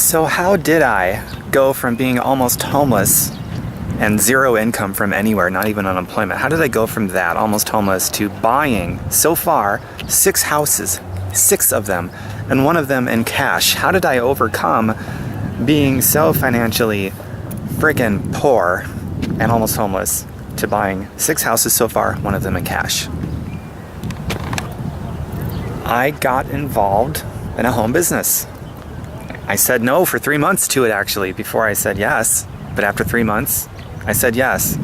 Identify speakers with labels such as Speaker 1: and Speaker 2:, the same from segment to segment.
Speaker 1: So how did I go from being almost homeless and zero income from anywhere, not even unemployment? How did I go from that, almost homeless, to buying, so far, 6 houses, 6 of them, and one of them in cash? How did I overcome being so financially friggin' poor and almost homeless to buying 6 houses so far, one of them in cash? I got involved in a home business. I said no for 3 months to it, actually, before I said yes. But after 3 months, I said yes.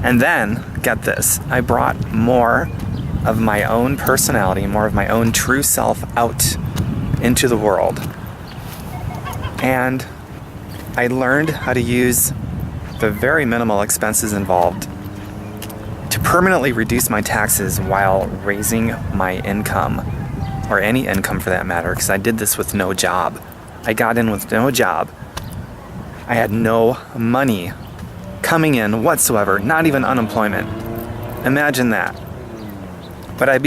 Speaker 1: And then, get this, I brought more of my own personality, more of my own true self out into the world. And I learned how to use the very minimal expenses involved to permanently reduce my taxes while raising my income, or any income for that matter, because I did this with no job. I got in with no job. I had no money coming in whatsoever, not even unemployment. Imagine that. But I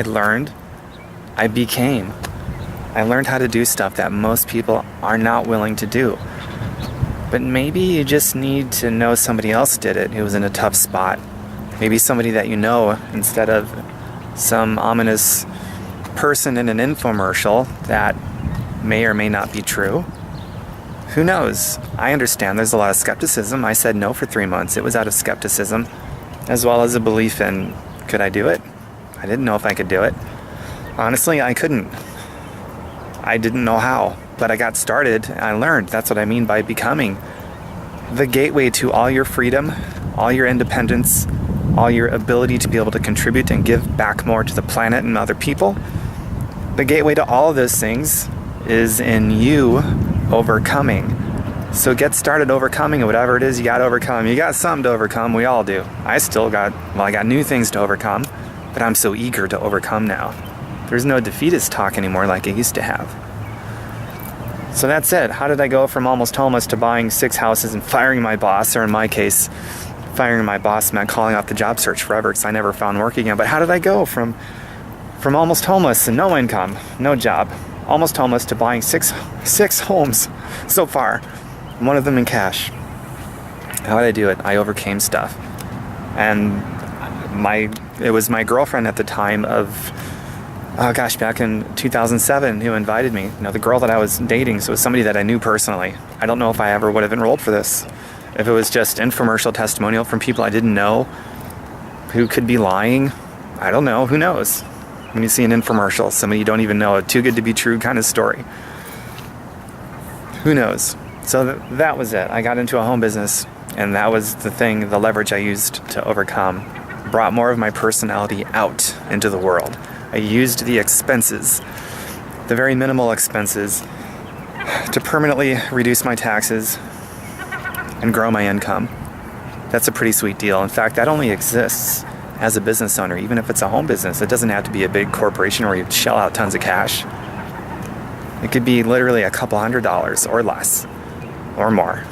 Speaker 1: learned how to do stuff that most people are not willing to do. But maybe you just need to know somebody else did it who was in a tough spot. Maybe somebody that you know instead of some ominous person in an infomercial that may or may not be true. Who knows? I understand there's a lot of skepticism. I said no for 3 months. It was out of skepticism, as well as a belief in, could I do it? I didn't know if I could do it. Honestly, I couldn't. I didn't know how, but I got started. I learned. That's what I mean by becoming the gateway to all your freedom, all your independence, all your ability to be able to contribute and give back more to the planet and other people. The gateway to all of those things is in you overcoming. So get started overcoming whatever it is you got to overcome. You got something to overcome. We all do. I got new things to overcome, but I'm so eager to overcome now. There's no defeatist talk anymore like I used to have. So that's it. How did I go from almost homeless to buying 6 houses and firing my boss, or in my case, firing my boss meant calling off the job search forever because I never found work again. But how did I go from almost homeless and no income, no job, almost homeless, to buying six homes so far, one of them in cash? How did I do it? I overcame stuff. And it was my girlfriend at the time of, back in 2007 who invited me. The girl that I was dating, so it was somebody that I knew personally. I don't know if I ever would have enrolled for this. If it was just infomercial testimonial from people I didn't know who could be lying, I don't know. Who knows? When you see an infomercial, somebody you don't even know, a too good to be true kind of story. Who knows? So that was it. I got into a home business, and that was the leverage I used to overcome. Brought more of my personality out into the world. I used the expenses, the very minimal expenses, to permanently reduce my taxes and grow my income. That's a pretty sweet deal. In fact, that only exists as a business owner. Even if it's a home business, it doesn't have to be a big corporation where you shell out tons of cash. It could be literally a couple $100s or less or more.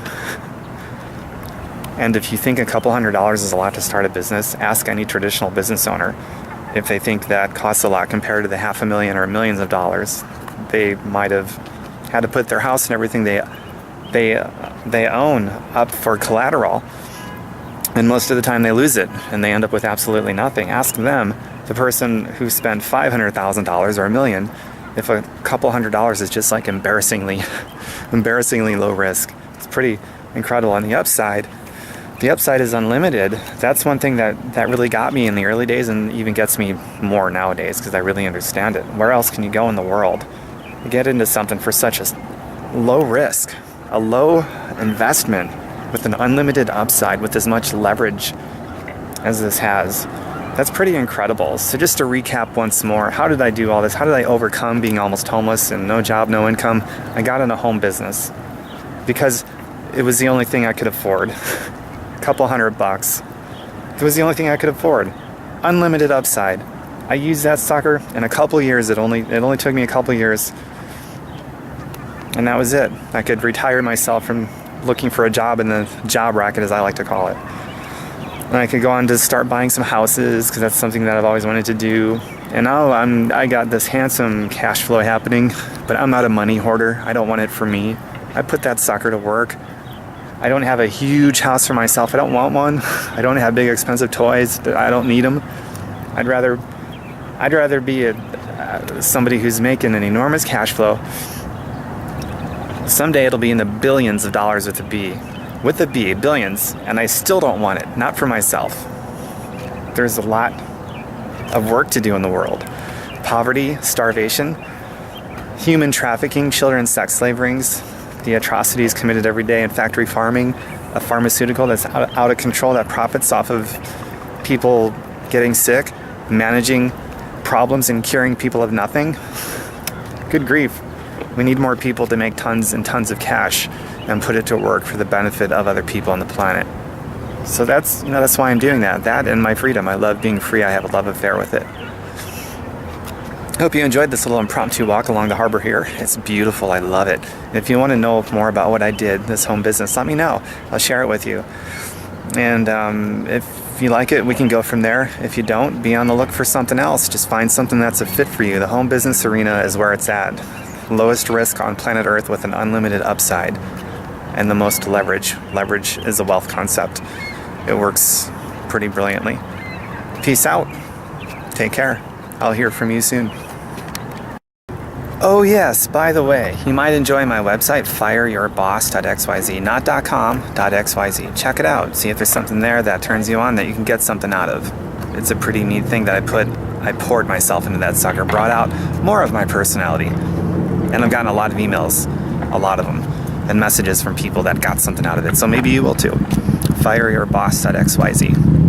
Speaker 1: And if you think a couple $100s is a lot to start a business, ask any traditional business owner if they think that costs a lot compared to the $500,000 or millions of dollars they might have had to put their house and everything they own up for collateral. And most of the time they lose it and they end up with absolutely nothing. Ask them, the person who spent $500,000 or $1 million, if a couple $100s is just like embarrassingly low risk. It's pretty incredible. On the upside is unlimited. That's one thing that really got me in the early days and even gets me more nowadays because I really understand it. Where else can you go in the world to get into something for such a low risk, a low investment with an unlimited upside with as much leverage as this has? That's pretty incredible. So just to recap once more, how did I do all this? How did I overcome being almost homeless and no job, no income? I got in a home business because it was the only thing I could afford. Couple $100. It was the only thing I could afford. Unlimited upside. I used that sucker in a couple years. It only took me a couple years. And that was it. I could retire myself from looking for a job in the job racket, as I like to call it. And I could go on to start buying some houses because that's something that I've always wanted to do. And now I got this handsome cash flow happening, but I'm not a money hoarder. I don't want it for me. I put that sucker to work. I don't have a huge house for myself. I don't want one. I don't have big expensive toys. I don't need them. I'd rather be somebody who's making an enormous cash flow. Someday it'll be in the billions of dollars with a B, billions, and I still don't want it. Not for myself. There's a lot of work to do in the world. Poverty, starvation, human trafficking, children's sex slave rings, the atrocities committed every day in factory farming, a pharmaceutical that's out of control that profits off of people getting sick, managing problems and curing people of nothing. Good grief. We need more people to make tons and tons of cash and put it to work for the benefit of other people on the planet. So that's why I'm doing that. That and my freedom. I love being free. I have a love affair with it. Hope you enjoyed this little impromptu walk along the harbor here. It's beautiful. I love it. And if you want to know more about what I did, this home business, let me know. I'll share it with you. And if you like it, we can go from there. If you don't, be on the look for something else. Just find something that's a fit for you. The home business arena is where it's at. Lowest risk on planet Earth with an unlimited upside. And the most leverage. Leverage is a wealth concept. It works pretty brilliantly. Peace out. Take care. I'll hear from you soon. Oh yes, by the way, you might enjoy my website, fireyourboss.xyz, not .com, .xyz. Check it out. See if there's something there that turns you on that you can get something out of. It's a pretty neat thing that I poured myself into that sucker, brought out more of my personality. And I've gotten a lot of emails, a lot of them, and messages from people that got something out of it. So maybe you will too. Fireyourboss.xyz.